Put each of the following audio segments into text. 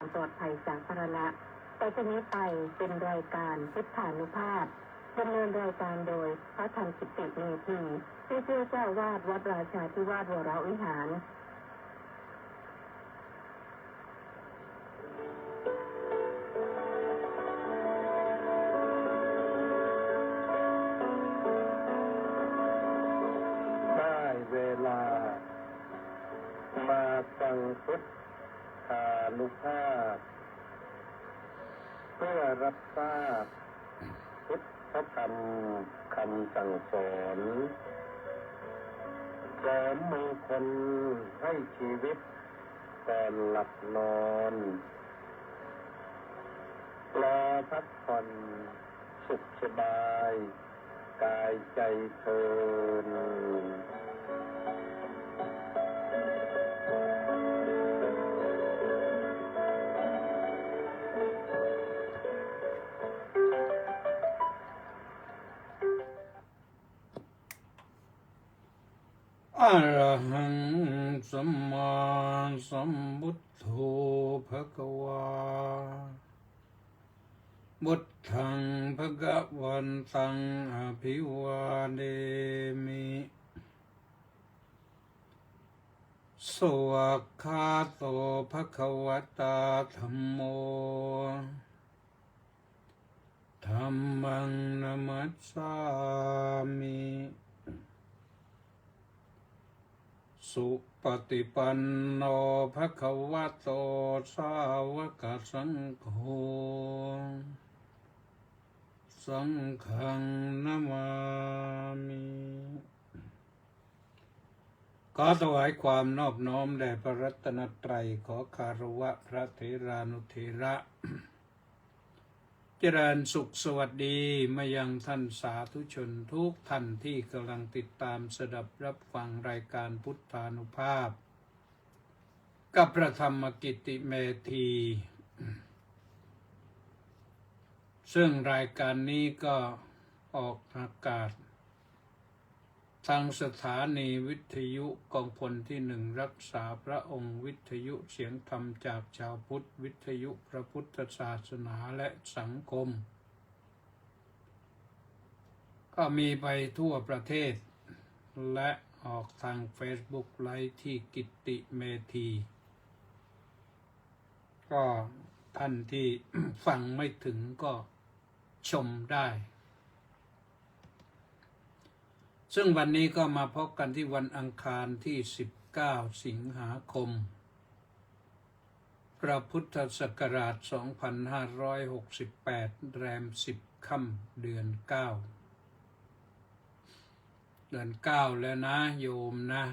ปลอดภัยสาธารณะต่อจากนี้ไปเป็นรายการพุทธานุภาพดำเนินรายการโดยพระธรรมกิติเมธีผู้ช่วยเจ้าวาดวัดราชาธิวาสวรวิหารได้เวลามาฟังพุทธานุภาพเพื่อรับทราบพุทธธรรมคำสั่งสอนเสริมมงคลให้ชีวิตก่อนหลับนอนรอพักผ่อนสุขสบายกายใจเทินอะระหังสัมมาสัมพุทโธภะคะวาพุทธังภะคะวันตังอภิวาเทมิสวากขาโตภะคะวตาธัมโมธัมมังนัมมัสสามิสุปฏิปันโนภะคะวะโตสาวกสังโฆสังฆังนะมามิขอถวายความนอบน้อมแด่พระรัตนตรัยขอคารวะพระเถรานุเถระเจริญสุขสวัสดีมายังท่านสาธุชนทุกท่านที่กำลังติดตามสดับรับฟังรายการพุทธานุภาพกับพระธรรมกิติเมธีซึ่งรายการนี้ก็ออกอากาศทางสถานีวิทยุกองพลที่1รักษาพระองค์วิทยุเสียงธรรมจากชาวพุทธวิทยุพระพุทธศาสนาและสังคมก็มีไปทั่วประเทศและออกทาง Facebook ไลฟ์ที่กิตติเมธีก็ท่านที่ ฟังไม่ถึงก็ชมได้ซึ่งวันนี้ก็มาพบกันที่วันอังคารที่19สิงหาคมพระพุทธศักราช2568แรม10ค่ำเดือน9แล้วนะโยมนะ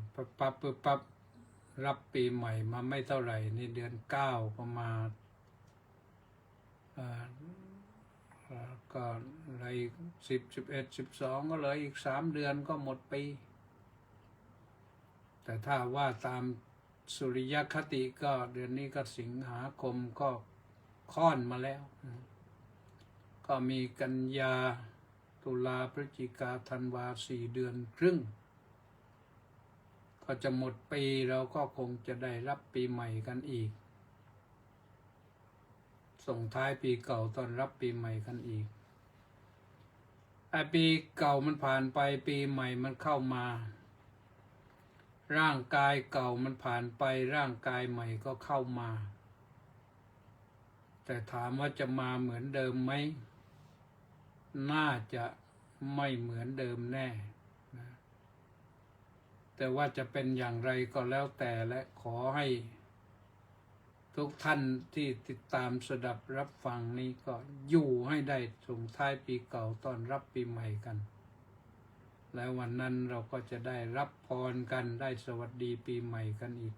ปั๊บรับปีใหม่มาไม่เท่าไหร่นี่เดือน9ก็มาก็เลย10 11 12ก็เลยอีก3เดือนก็หมดปีแต่ถ้าว่าตามสุริยคติก็เดือนนี้ก็สิงหาคมก็ค่อนมาแล้วก็มีกันยาตุลาพฤศจิกาธันวา4เดือนครึ่งก็จะหมดปีเราก็คงจะได้รับปีใหม่กันอีกส่งท้ายปีเก่าต้อนรับปีใหม่กันอีกปีเก่ามันผ่านไปปีใหม่มันเข้ามาร่างกายเก่ามันผ่านไปร่างกายใหม่ก็เข้ามาแต่ถามว่าจะมาเหมือนเดิมไหมน่าจะไม่เหมือนเดิมแน่นะแต่ว่าจะเป็นอย่างไรก็แล้วแต่และขอให้ทุกท่านที่ติดตามสดับรับฟังนี้ก็อยู่ให้ได้ส่งท้ายปีเก่าต้อนรับปีใหม่กันแล้ววันนั้นเราก็จะได้รับพรกันได้สวัสดีปีใหม่กันอีก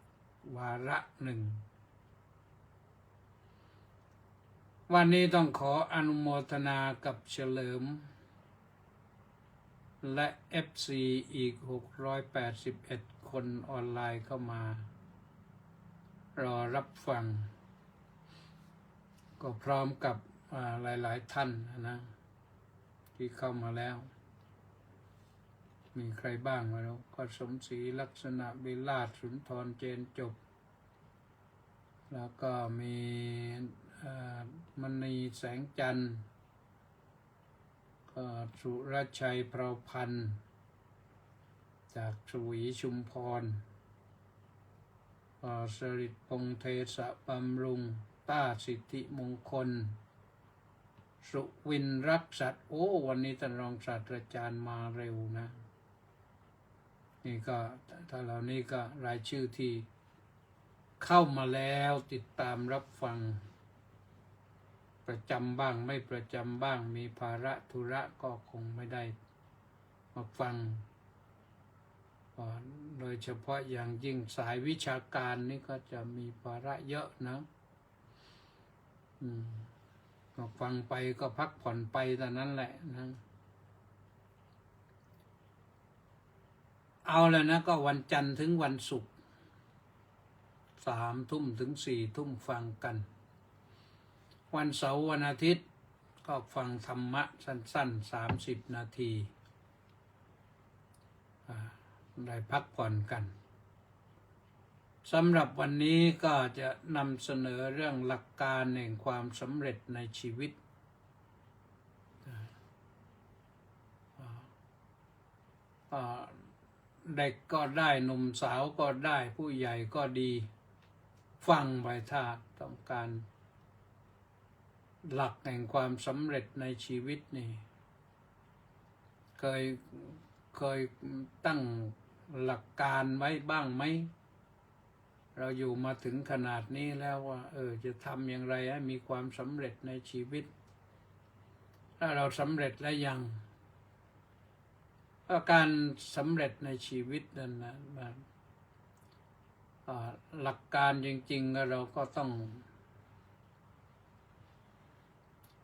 วาระหนึ่งวันนี้ต้องขออนุโมทนากับเฉลิมและ FC อีก681คนออนไลน์เข้ามารอรับฟังก็พร้อมกับหลายๆท่านนะที่เข้ามาแล้ว มีใครบ้างไม่รู้ก็สมศรีลักษณะวิลาศสุนทรเจนจบ แล้วก็มีมณีแสงจันทร์ก็สุรชัยเพราพันธ์จากชวีชุมพรสริตพงษ์เทสะบำรุงต้าสิทธิมงคลสุวินรักษัตริย์โอ้วันนี้ท่านรองศาสตราจารย์มาเร็วนะนี่ก็ถ้าเหล่านี้ก็รายชื่อที่เข้ามาแล้วติดตามรับฟังประจำบ้างไม่ประจำบ้างมีภาระธุระก็คงไม่ได้มาฟังโดยเฉพาะอย่างยิ่งสายวิชาการนี่ก็จะมีภาระเยอะนะก็ฟังไปก็พักผ่อนไปแต่นั้นแหละนะเอาแล้วนะก็วันจันทร์ถึงวันศุกร์3 ทุ่มถึง4 ทุ่มฟังกันวันเสาร์วันอาทิตย์ก็ฟังธรรมะสั้นๆ30 นาทีได้พักผ่อนกันสำหรับวันนี้ก็จะนำเสนอเรื่องหลักการแห่งความสำเร็จในชีวิตเด็กก็ได้หนุ่มสาวก็ได้ผู้ใหญ่ก็ดีฟังไปถ้าต้องการหลักแห่งความสำเร็จในชีวิตนี่เคยตั้งหลักการไว้บ้างไหมเราอยู่มาถึงขนาดนี้แล้วว่าจะทำอย่างไรให้มีความสำเร็จในชีวิตถ้าเราสำเร็จแล้วยังการสำเร็จในชีวิตนั้นนะหลักการจริงๆเราก็ต้อง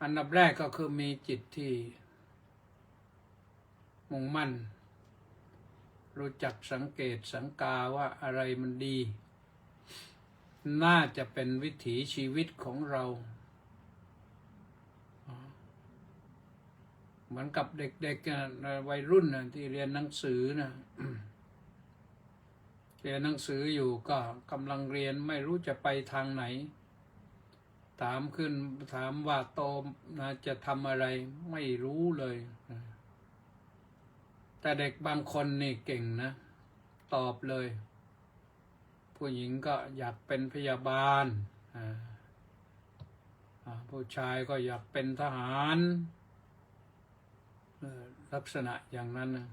อันดับแรกก็คือมีจิตที่มุ่งมั่นรู้จักสังเกตสังกาว่าอะไรมันดีน่าจะเป็นวิถีชีวิตของเราเหมือนกับเด็กๆวัยรุ่นที่เรียนหนังสือนะเรียนหนังสืออยู่ก็กำลังเรียนไม่รู้จะไปทางไหนถามว่าโตจะทำอะไรไม่รู้เลยแต่เด็กบางคนนี่เก่งนะตอบเลยผู้หญิงก็อยากเป็นพยาบาลผู้ชายก็อยากเป็นทหารลักษณะอย่างนั้นนะ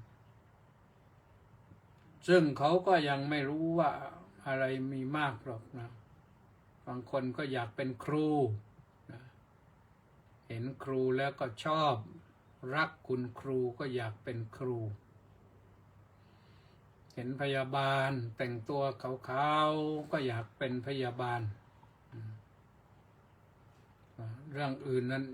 ซึ่งเขาก็ยังไม่รู้ว่าอะไรมีมากหรอกนะบางคนก็อยากเป็นครูนะเห็นครูแล้วก็ชอบรักคุณครูก็อยากเป็นครูเห็นพยาบาลแต่งตัวขาวๆก็อยากเป็นพยาบาลเรื่องอื่นนั้น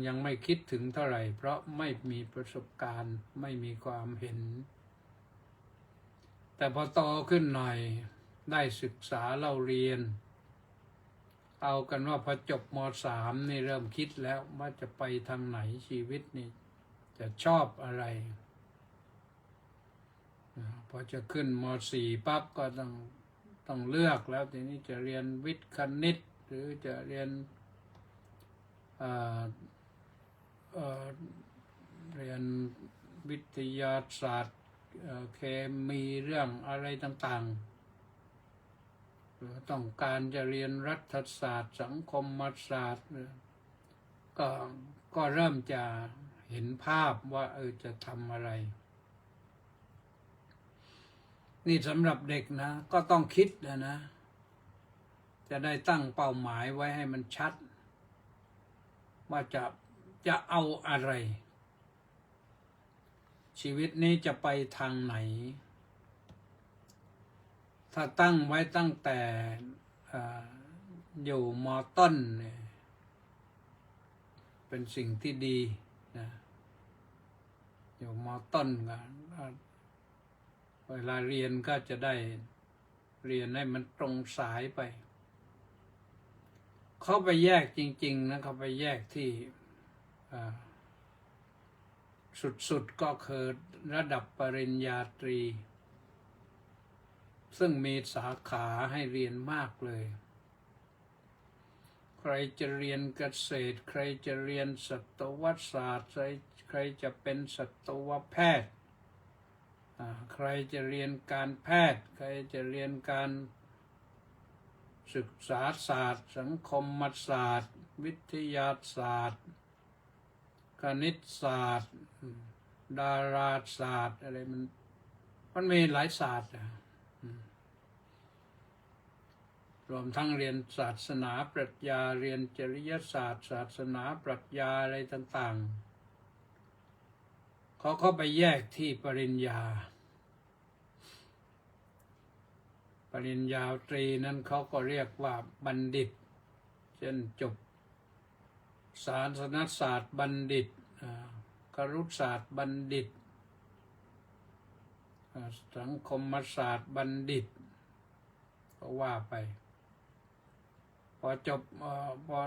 ยังไม่คิดถึงเท่าไหร่เพราะไม่มีประสบการณ์ไม่มีความเห็นแต่พอโตขึ้นหน่อยได้ศึกษาเล่าเรียนเอากันว่าพอจบม.3 นี่เริ่มคิดแล้วว่าจะไปทางไหนชีวิตนี่จะชอบอะไรพอจะขึ้นม.4 ปั๊บก็ต้องเลือกแล้วทีนี้จะเรียนวิทย์คณิตหรือจะเรียนวิทยาศาสตร์เคมีเรื่องอะไรต่างๆหรือต้องการจะเรียนรัฐศาสตร์สังคมศาสตร์ก็เริ่มจะเห็นภาพว่าจะทำอะไรนี่สำหรับเด็กนะก็ต้องคิดนะจะได้ตั้งเป้าหมายไว้ให้มันชัดว่าจะเอาอะไรชีวิตนี้จะไปทางไหนถ้าตั้งไว้ตั้งแต่อยู่ม.ต้นเนี่ยเป็นสิ่งที่ดีนะอยู่ม.ต้นกันเวลาเรียนก็จะได้เรียนให้มันตรงสายไปเขาไปแยกจริงๆนะเขาไปแยกที่สุดๆก็คือระดับปริญญาตรีซึ่งมีสาขาให้เรียนมากเลย รจะเรียนเกษตรใครจะเรียนสัตวศาสตร์ใครจะเป็นสัตวแพทย์ใครจะเรียนการแพทย์ใครจะเรียนการศึกษาศาสตร์สังคมศาสตร์วิทยาศาสตร์คณิตศาสตร์ดาราศาสตร์อะไรมันมีหลายศาสตร์รวมทั้งเรียนศาสนาปรัชญาเรียนจริยศาสตร์ศาสนาปรัชญาอะไรต่างๆเขาเข้าไปแยกที่ปริญญาตรีนั้นเขาก็เรียกว่าบัณฑิตเช่นจบศาสนศาสตร์บัณฑิตครุศาสตร์บัณฑิตสังคมศาสตร์บัณฑิตก็ว่าไปพอจบพอ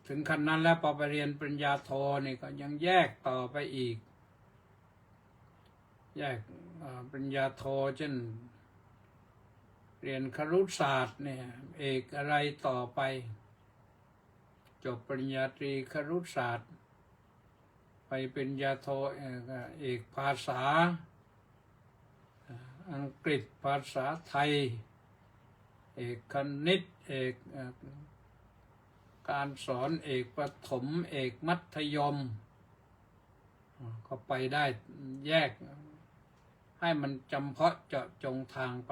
ถึงขั้นนั้นแล้วพอไปเรียนปริญญาโทนี่ก็ยังแยกต่อไปอีกแยกปริญญาโทเช่นเรียนครุศาสตร์เนี่ยเอกอะไรต่อไปจบปริญญาตรีครุศาสตร์ไปปริญญาโทเอกภาษาอังกฤษภาษาไทยเอกคณิตเอกการสอนเอกประถมเอกมัธยมก็ไปได้แยกให้มันจำเพาะเจาะจงทางไป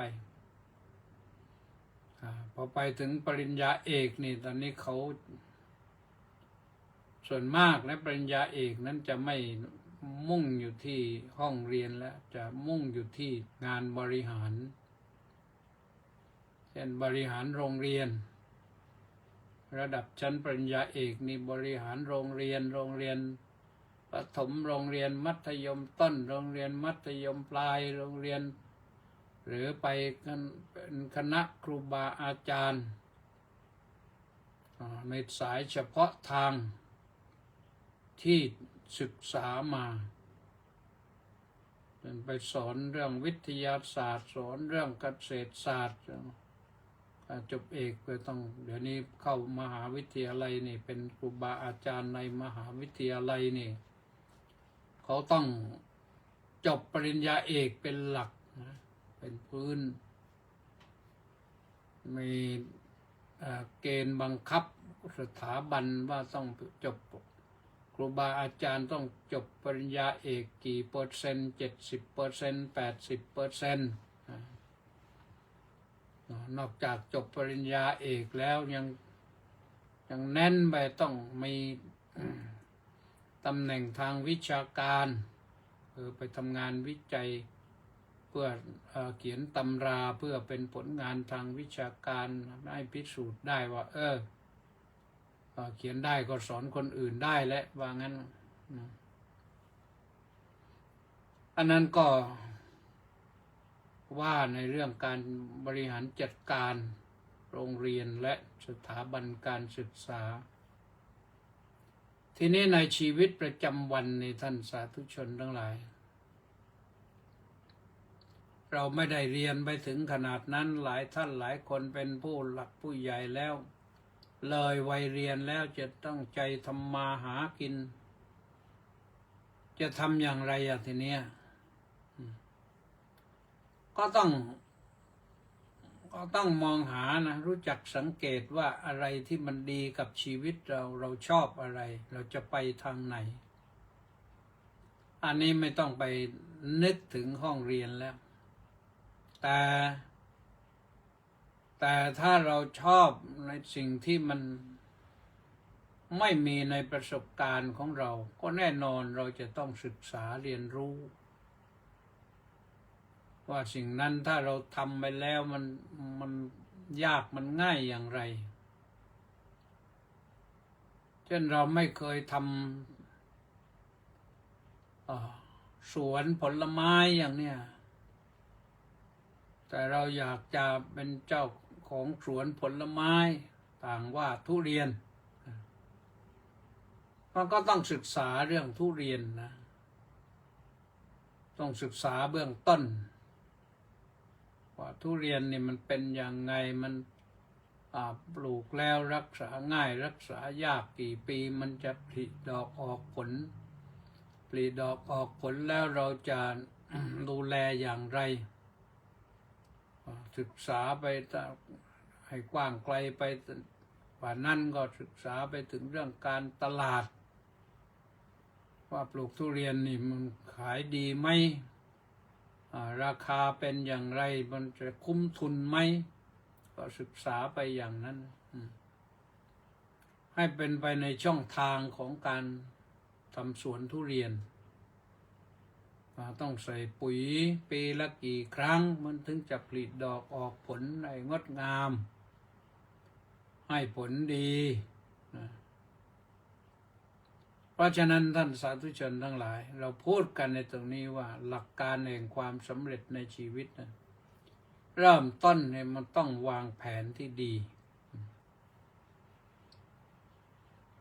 พอไปถึงปริญญาเอกนี่ตอนนี้เขาส่วนมากและปริญญาเอกนั้นจะไม่มุ่งอยู่ที่ห้องเรียนแล้วจะมุ่งอยู่ที่งานบริหารเช่นบริหารโรงเรียนระดับชั้นปริญญาเอกนี่บริหารโรงเรียนประถมโรงเรียนมัธยมต้นโรงเรียนมัธยมปลายโรงเรียนหรือไปเป็นคณะครูบาอาจารย์ในสายเฉพาะทางที่ศึกษามาเป็นไปสอนเรื่องวิทยาศาสตร์สอนเรื่องเกษตรศาสตร์จบเอกก็ต้องเดี๋ยวนี้เข้ามหาวิทยาลัยนี่เป็นครูบาอาจารย์ในมหาวิทยาลัยนี่เขาต้องจบปริญญาเอกเป็นหลักนะเป็นพื้นมีเกณฑ์บังคับสถาบันว่าต้องจบครูบาอาจารย์ต้องจบปริญญาเอกกี่เปอร์เซ็นต์70% 80%นอกจากจบปริญญาเอกแล้วยังแน่นไปต้องมีตำแหน่งทางวิชาการไปทำงานวิจัยเพื่อเขียนตำราเพื่อเป็นผลงานทางวิชาการให้พิสูจน์ได้ว่าเขียนได้ก็สอนคนอื่นได้และว่างั้นอันนั้นก็ว่าในเรื่องการบริหารจัดการโรงเรียนและสถาบันการศึกษาทีนี้ในชีวิตประจำวันในท่านสาธุชนทั้งหลายเราไม่ได้เรียนไปถึงขนาดนั้นหลายท่านหลายคนเป็นผู้หลักผู้ใหญ่แล้วเลยวัยเรียนแล้วจะต้องใจทำมาหากินจะทำอย่างไรทีเนี้ยก็ต้องมองหานะรู้จักสังเกตว่าอะไรที่มันดีกับชีวิตเราชอบอะไรเราจะไปทางไหนอันนี้ไม่ต้องไปนึกถึงห้องเรียนแล้วแต่ถ้าเราชอบในสิ่งที่มันไม่มีในประสบการณ์ของเราก็แน่นอนเราจะต้องศึกษาเรียนรู้ว่าสิ่งนั้นถ้าเราทำไปแล้วมันยากมันง่ายอย่างไรเช่นเราไม่เคยทำสวนผลไม้อย่างเนี้ยแต่เราอยากจะเป็นเจ้าของสวนผลไม้ต่างว่าทุเรียนมันก็ต้องศึกษาเรื่องทุเรียนนะต้องศึกษาเบื้องต้นว่าทุเรียนนี่มันเป็นอย่างไงมัน ปลูกแล้วรักษาง่ายรักษายากกี่ปีมันจะผลิดอกออกผลผลิดอกออกผลแล้วเราจะ ดูแลอย่างไรศึกษาไปให้กว้างไกลไปกว่านั้นก็ศึกษาไปถึงเรื่องการตลาดว่าปลูกทุเรียนนี่มันขายดีไหมราคาเป็นอย่างไรมันจะคุ้มทุนไหมก็ศึกษาไปอย่างนั้นให้เป็นไปในช่องทางของการทำสวนทุเรียนต้องใส่ปุ๋ยปีละกี่ครั้งมันถึงจะผลิดอกออกผลได้งดงามให้ผลดีนะเพราะฉะนั้นท่านสาธุชนทั้งหลายเราพูดกันในตรงนี้ว่าหลักการแห่งความสำเร็จในชีวิตนะเริ่มต้นเนี่ยมันต้องวางแผนที่ดี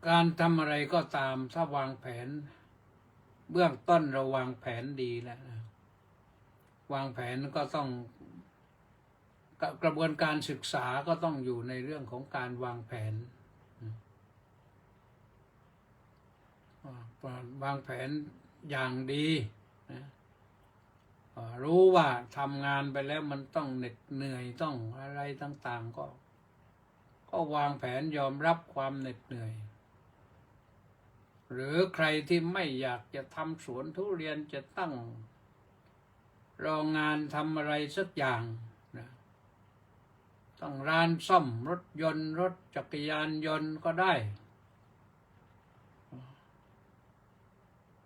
การทำอะไรก็ตามถ้าวางแผนเบื้องต้นเราวางแผนดีแล้วนะวางแผนก็ต้องกระบวนการศึกษาก็ต้องอยู่ในเรื่องของการวางแผนวางแผนอย่างดีนะรู้ว่าทำงานไปแล้วมันต้องเหน็ดเหนื่อยต้องอะไรต่างๆก็วางแผนยอมรับความเหน็ดเหนื่อยหรือใครที่ไม่อยากจะทำสวนทุเรียนจะตั้งโรงงานทำอะไรสักอย่างนะต้องร้านซ่อมรถยนต์รถจักรยานยนต์ก็ได้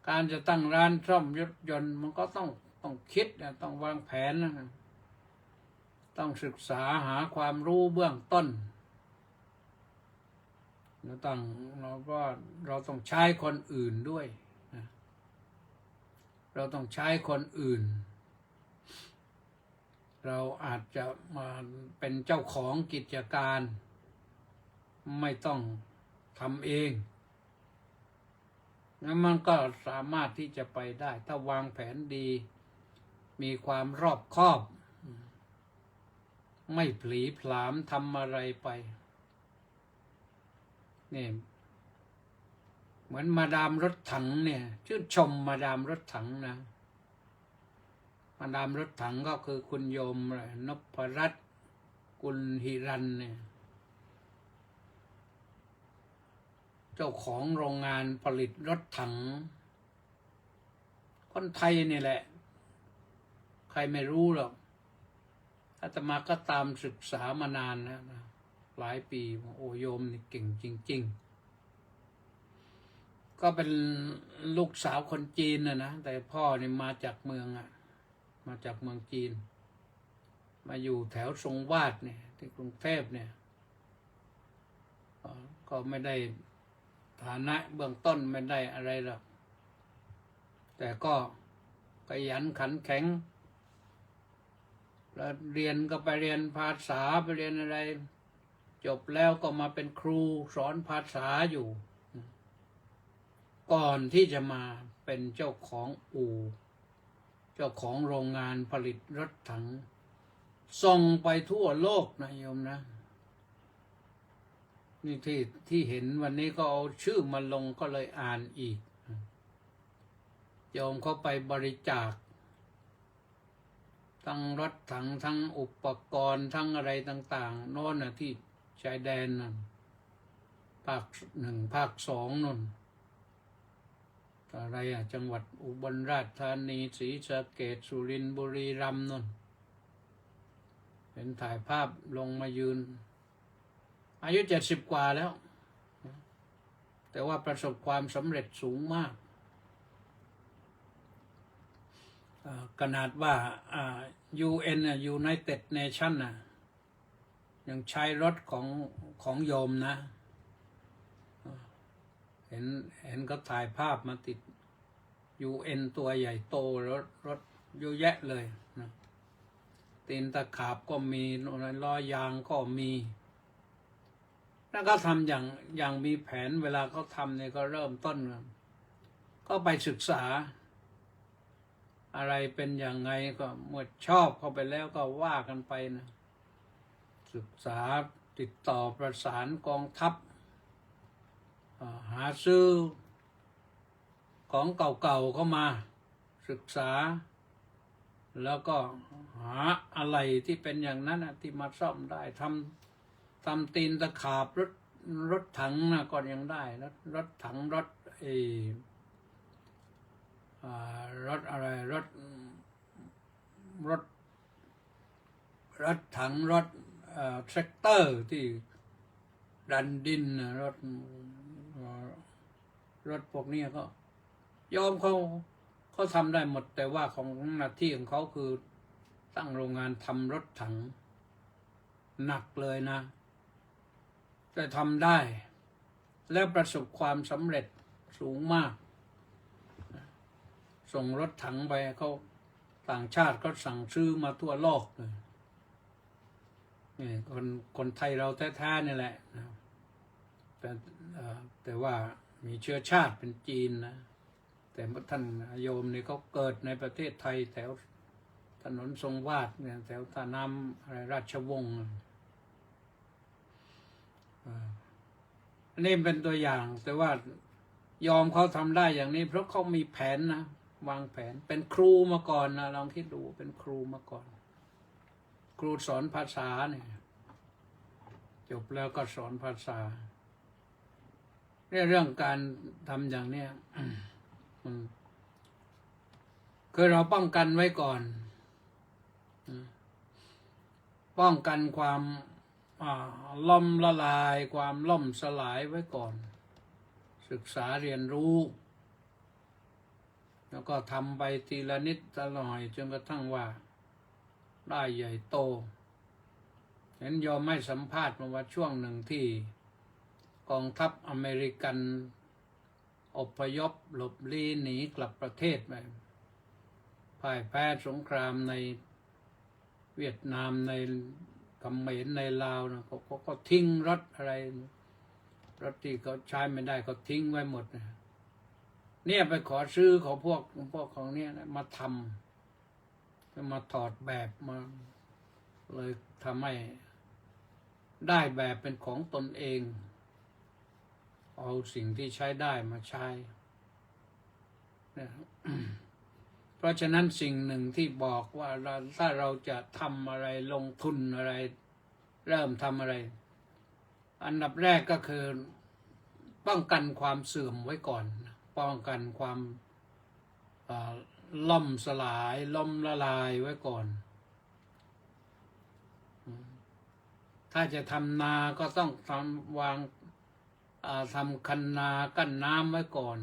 การจะตั้งร้านซ่อมรถยนต์มันก็ต้องคิดนะต้องวางแผนนะต้องศึกษาหาความรู้เบื้องต้นเราต้องใช้คนอื่นด้วยนะเราต้องใช้คนอื่นเราอาจจะมาเป็นเจ้าของกิจการไม่ต้องทำเองแล้วมันก็สามารถที่จะไปได้ถ้าวางแผนดีมีความรอบคอบไม่ผลีผลามทำอะไรไปนี่เหมือนมาดามรถถังเนี่ยชื่นชมมาดามรถถังนะมาดามรถถังก็คือคุณโยมนพรัตน์กุลหิรันเนี่ยเจ้าของโรงงานผลิตรถถังคนไทยนี่แหละใครไม่รู้หรอกอาตมาก็ตามศึกษามานานแล้วนะหลายปีโอ้โยมนี่เก่งจริงๆก็เป็นลูกสาวคนจีนนะแต่พ่อนี่มาจากเมืองจีนมาอยู่แถวทรงวาดเนี่ยที่กรุงเทพเนี่ยก็ไม่ได้ฐานะเบื้องต้นไม่ได้อะไรหรอกแต่ก็ขยันขันแข็งแล้วเรียนก็ไปเรียนภาษาไปเรียนอะไรจบแล้วก็มาเป็นครูสอนภาษาอยู่ก่อนที่จะมาเป็นเจ้าของอู่เจ้าของโรงงานผลิตรถถังส่งไปทั่วโลกนะโยมนะนี่ที่เห็นวันนี้ก็เอาชื่อมาลงก็เลยอ่านอีกโยมเขาไปบริจาคทั้งรถถังทั้งอุปกรณ์ทั้งอะไรต่างๆโน่นนะที่ชายแดนนั่นภาค 1ภาค 2นู่นอะไรจังหวัดอุบลราชธานีศรีสะเกษสุรินทร์บุรีรัมย์นู่นเห็นถ่ายภาพลงมายืนอายุ70 กว่าแล้วแต่ว่าประสบความสำเร็จสูงมากขนาดว่าUN United Nation ยังใช้รถของโยมนะเห็นก็ถ่ายภาพมาติด UN ตัวใหญ่โตรถเยอะแยะเลยนะตีนตะขาบก็มีล้อยางก็มีแล้วก็ทำอย่างมีแผนเวลาเขาทำเนี่ยก็เริ่มต้นก็ไปศึกษาอะไรเป็นอย่างไงก็เมื่อชอบเข้าไปแล้วก็ว่ากันไปนะศึกษา ติดต่อประสานกองทัพหาซื้อของเก่าๆเข้ามาศึกษา แล้วก็หาอะไรที่เป็นอย่างนั้นที่มาซ่อมได้ทำตีนตะขาบรถถังนะก็ยังได้รถถังรถรถอะไรรถถังรถแทรกเตอร์ที่ดันดินรถพวกนี้ก็ยอมเขาทำได้หมดแต่ว่าของหน้าที่ของเขาคือตั้งโรงงานทำรถถังหนักเลยนะแต่ทำได้และประสบความสำเร็จสูงมากส่งรถถังไปเขาต่างชาติก็สั่งซื้อมาทั่วโลกเลยนี่คนไทยเราแท้ๆนี่แหละนะแต่ว่ามีเชื้อชาติเป็นจีนนะแต่ท่านโยมนี่เขาเกิดในประเทศไทยแถวถนนทรงวาดเนี่ยแถวท่าน้ำอะไรราชวงศ์อันนี้เป็นตัวอย่างแต่ว่ายอมเขาทำได้อย่างนี้เพราะเขามีแผนนะวางแผนเป็นครูมาก่อนนะลองคิดดูเป็นครูมาก่อนครูสอนภาษาเนี่ยจบแล้วก็สอนภาษาเรื่องการทำอย่างเนี้ยคือเราป้องกันไว้ก่อนป้องกันความล่มละลายความล่มสลายไว้ก่อนศึกษาเรียนรู้แล้วก็ทำไปทีละนิดละหน่อยจนกระทั่งว่าได้ใหญ่โตเห็นยอมไม่สัมภาษณ์มาว่าช่วงหนึ่งที่กองทัพอเมริกันอพยพหลบลี้หนีกลับประเทศไปพ่ายแพ้สงครามในเวียดนามในเขมรในลาวนะก็ทิ้งรถอะไรรถที่เขาใช้ไม่ได้ก็ทิ้งไว้หมดเนี่ยไปขอซื้อของพวกของเนี่ยนะมาทำมาถอดแบบมาเลยทำให้ได้แบบเป็นของตนเองเอาสิ่งที่ใช้ได้มาใช้นะเพราะฉะนั้นสิ่งหนึ่งที่บอกว่าถ้าเราจะทำอะไรลงทุนอะไรเริ่มทำอะไรอันดับแรกก็คือป้องกันความเสื่อมไว้ก่อนป้องกันความล่มสลายล่มละลายไว้ก่อนถ้าจะทำนาก็ต้องทำคันนากั้นน้ำไว้ก่อน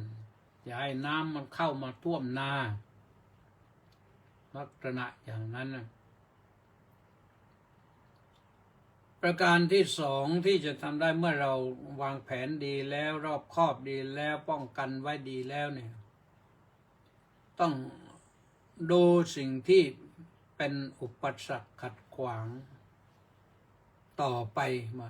อย่าให้น้ำมันเข้ามาท่วมนาลักษณะอย่างนั้นนะประการที่สองที่จะทำได้เมื่อเราวางแผนดีแล้วรอบคอบดีแล้วป้องกันไว้ดีแล้วเนี่ยต้องดูสิ่งที่เป็นอุปสรรคขัดขวางต่อไปมา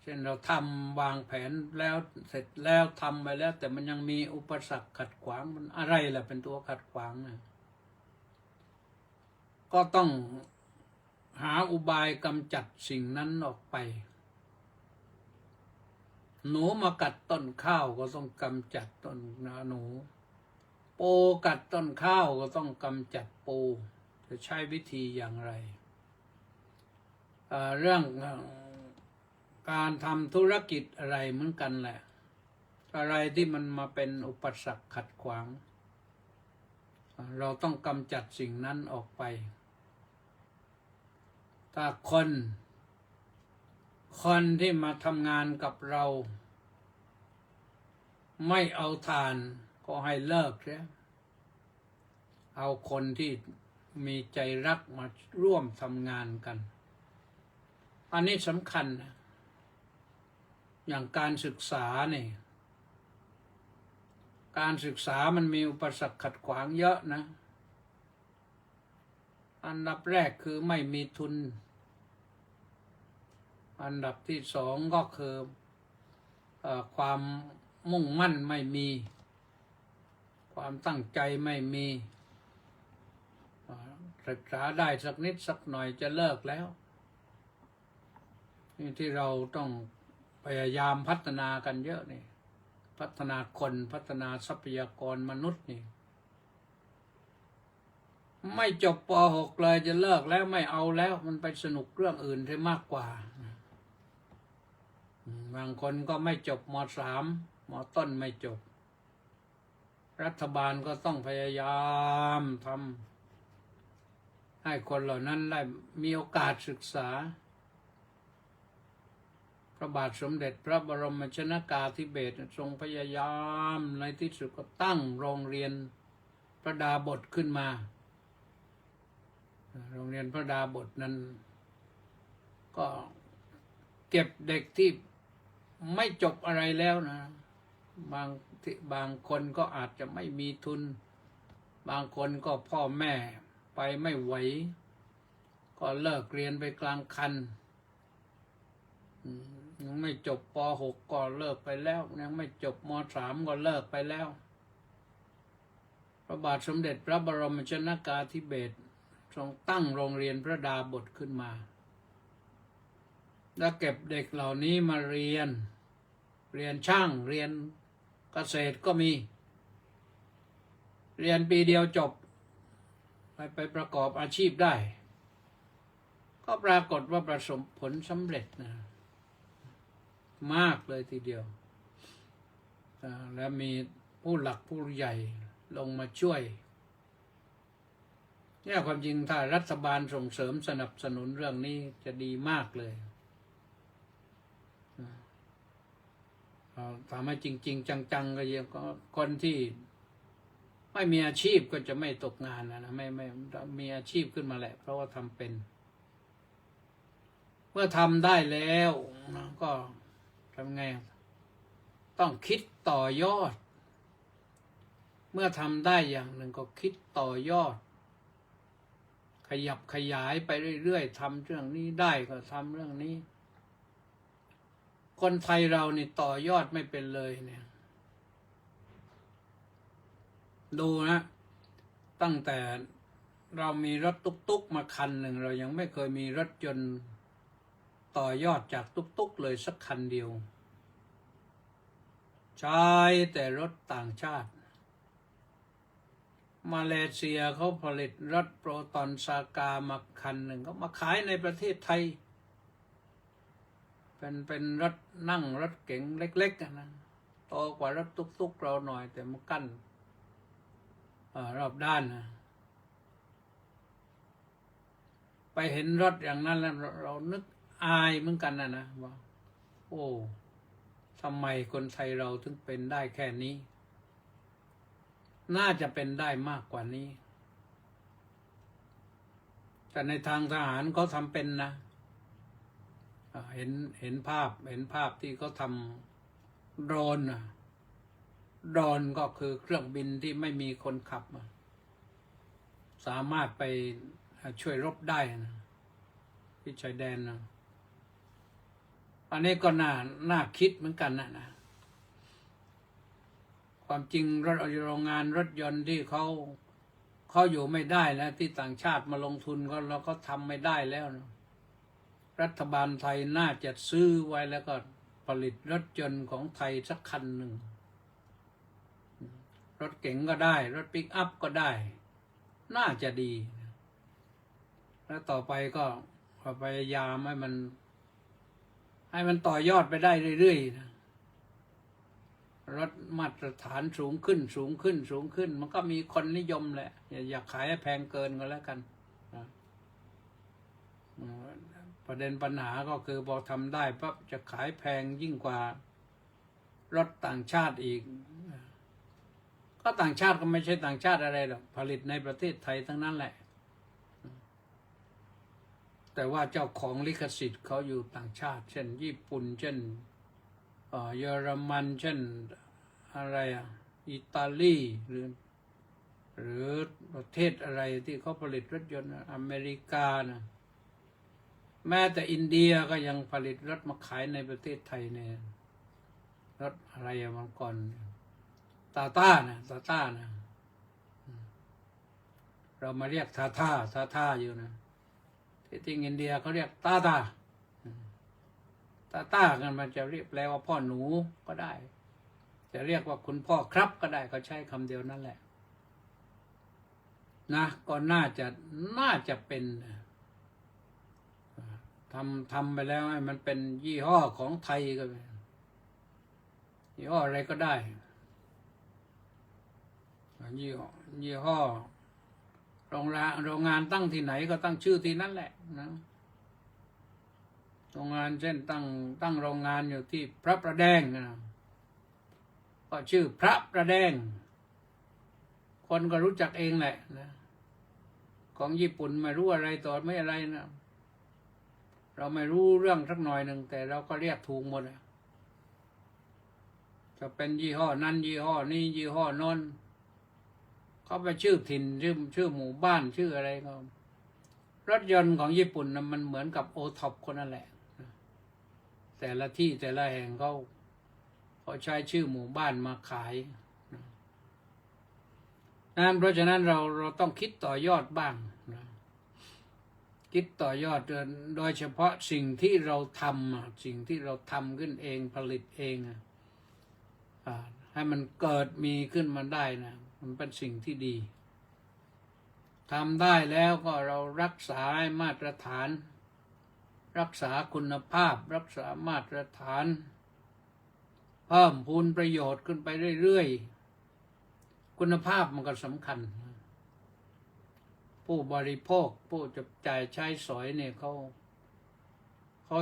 เช่นเราทำวางแผนแล้วเสร็จแล้วทำไปแล้วแต่มันยังมีอุปสรรคขัดขวางมันอะไรล่ะเป็นตัวขัดขวางนะก็ต้องหาอุบายกำจัดสิ่งนั้นออกไปหนูมากัดต้นข้าวก็ต้องกำจัดต้นหนูปูกัดต้นข้าวก็ต้องกำจัดปูจะใช้วิธีอย่างไรเรื่องการทำธุรกิจอะไรเหมือนกันแหละอะไรที่มันมาเป็นอุปสรรคขัดขวางเราต้องกำจัดสิ่งนั้นออกไปถ้าคนที่มาทำงานกับเราไม่เอาทานก็ให้เลิกเสียเอาคนที่มีใจรักมาร่วมทำงานกันอันนี้สำคัญนะอย่างการศึกษาเนี่ยการศึกษามันมีอุปสรรคขัดขวางเยอะนะอันดับแรกคือไม่มีทุนอันดับที่สองก็คือความมุ่งมั่นไม่มีความตั้งใจไม่มีศึกษาได้สักนิดสักหน่อยจะเลิกแล้ว นี่ที่เราต้องพยายามพัฒนากันเยอะนี่พัฒนาคนพัฒนาทรัพยากรมนุษย์นี่ไม่จบป .6 เลยจะเลิกแล้วไม่เอาแล้วมันไปสนุกเรื่องอื่นได้มากกว่าบางคนก็ไม่จบม .3 ม.ต้นไม่จบรัฐบาลก็ต้องพยายามทำให้คนเหล่านั้นได้มีโอกาสศึกษาพระบาทสมเด็จพระบรมชนกาธิเบศรทรงพยายามในที่สุดก็ตั้งโรงเรียนพระดาบทขึ้นมาโรงเรียนพระดาบทนั้นก็เก็บเด็กที่ไม่จบอะไรแล้วนะบางคนก็อาจจะไม่มีทุนบางคนก็พ่อแม่ไปไม่ไหวก็เลิกเรียนไปกลางคันยังไม่จบป .6 ก็เลิกไปแล้วยังไม่จบม .3 ก็เลิกไปแล้วพระบาทสมเด็จพระบรมชนกาธิเบศรทรงตั้งโรงเรียนพระดาบทขึ้นมาแล้วเก็บเด็กเหล่านี้มาเรียนช่างเรียนเกษตรก็มีเรียนปีเดียวจบไปประกอบอาชีพได้ก็ปรากฏว่าประสบผลสำเร็จนะมากเลยทีเดียวแล้วมีผู้หลักผู้ใหญ่ลงมาช่วยเนี่ยความจริงถ้ารัฐบาลส่งเสริมสนับสนุนเรื่องนี้จะดีมากเลยทำให้จริงๆจังๆก็ยังคนที่ไม่มีอาชีพก็จะไม่ตกงานนะไม่มีอาชีพขึ้นมาแหละเพราะว่าทำเป็นเมื่อทำได้แล้วก็ทำไงต้องคิดต่อยอดเมื่อทำได้อย่างหนึ่งก็คิดต่อยอดขยับขยายไปเรื่อยๆทำเรื่องนี้ได้ก็ทำเรื่องนี้คนไทยเรานี่ต่อยอดไม่เป็นเลยเนี่ยดูนะตั้งแต่เรามีรถตุ๊กๆมาคันหนึ่งเรายังไม่เคยมีรถยนต์ต่อยอดจากตุ๊กๆเลยสักคันเดียวใช้แต่รถต่างชาติมาเลเซียเขาผลิตรถโปรตอนซากามาคันหนึ่งก็มาขายในประเทศไทยเป็นรถนั่งรถเก๋งเล็กๆนะโตกว่ารถตุ๊กๆเราหน่อยแต่มันกั้นรอบด้านนะไปเห็นรถอย่างนั้นแล้วเรานึกอายเหมือนกันนะว่าโอ้ทำไมคนไทยเราถึงเป็นได้แค่นี้น่าจะเป็นได้มากกว่านี้แต่ในทางทหารเขาทำเป็นนะเห็นภาพที่เขาทำโดรนโดรนก็คือเครื่องบินที่ไม่มีคนขับสามารถไปช่วยรบได้นะที่ชายแดนนะอันนี้ก็น่าคิดเหมือนกันนะความจริงโรงงานรถยนต์ที่เขาอยู่ไม่ได้แล้วที่ต่างชาติมาลงทุนเราก็ทำไม่ได้แล้วนะรัฐบาลไทยน่าจะซื้อไว้แล้วก็ผลิตรถยนต์ของไทยสักคันหนึ่งรถเก๋งก็ได้รถปิกอัพก็ได้น่าจะดีแล้วต่อไปก็พยายามให้มันต่อยอดไปได้เรื่อยๆนะรถมาตรฐานสูงขึ้นมันก็มีคนนิยมแหละอย่าขายให้แพงเกินก็แล้วกันประเด็นปัญหาก็คือพอทำได้ปั๊บจะขายแพงยิ่งกว่ารถต่างชาติอีกก็ต่างชาติก็ไม่ใช่ต่างชาติอะไรหรอกผลิตในประเทศไทยทั้งนั้นแหละแต่ว่าเจ้าของลิขสิทธิ์เขาอยู่ต่างชาติเช่นญี่ปุ่นเช่นเยอรมันเช่นอะไรอิตาลีหรือประเทศอะไรที่เขาผลิตรถยนต์อเมริกานะแม้แต่อินเดียก็ยังผลิตรถมาขายในประเทศไทยเนี่ยรถอะไรมาก่อนตาต้านะเรามาเรียกทาท่าอยู่นะที่จริงอินเดียเขาเรียกตา ต้ากันมันจะเรียกแปลว่าพ่อหนูก็ได้จะเรียกว่าคุณพ่อครับก็ได้ก็ใช้คำเดียวนั่นแหละนะก็น่าจะเป็นทำไปแล้วให้มันเป็นยี่ห้อของไทยก็ยี่ห้ออะไรก็ได้ยี่ห้อโรงงานตั้งที่ไหนก็ตั้งชื่อที่นั่นแหละนะโรงงานเช่นตั้งโรงงานอยู่ที่พระประแดงนะก็ชื่อพระประแดงคนก็รู้จักเองแหละนะของญี่ปุ่นไม่รู้อะไรต่อไม่อะไรนะเราไม่รู้เรื่องสักหน่อยหนึ่งแต่เราก็เรียกถูกหมดจะเป็นยี่ห้อนั้นยี่ห้อนี้ยี่ห้อนนเขาไปชื่อถิ่นชื่อหมู่บ้านชื่ออะไรก็รถยนต์ของญี่ปุ่นนะมันเหมือนกับโอท็อปคนนั่นแหละแต่ละที่แต่ละแห่งเขาใช้ชื่อหมู่บ้านมาขายนะเพราะฉะนั้นเราต้องคิดต่อยอดบ้างนะคิดต่อยอดโดยเฉพาะสิ่งที่เราทำสิ่งที่เราทำขึ้นเองผลิตเองให้มันเกิดมีขึ้นมาได้นะมันเป็นสิ่งที่ดีทำได้แล้วก็เรารักษามาตรฐานรักษาคุณภาพรักษามาตรฐานเพิ่มพูนประโยชน์ขึ้นไปเรื่อยๆคุณภาพมันก็สำคัญผู้บริโภคผู้จับจ่ายใช้สอยเนี่ยเขา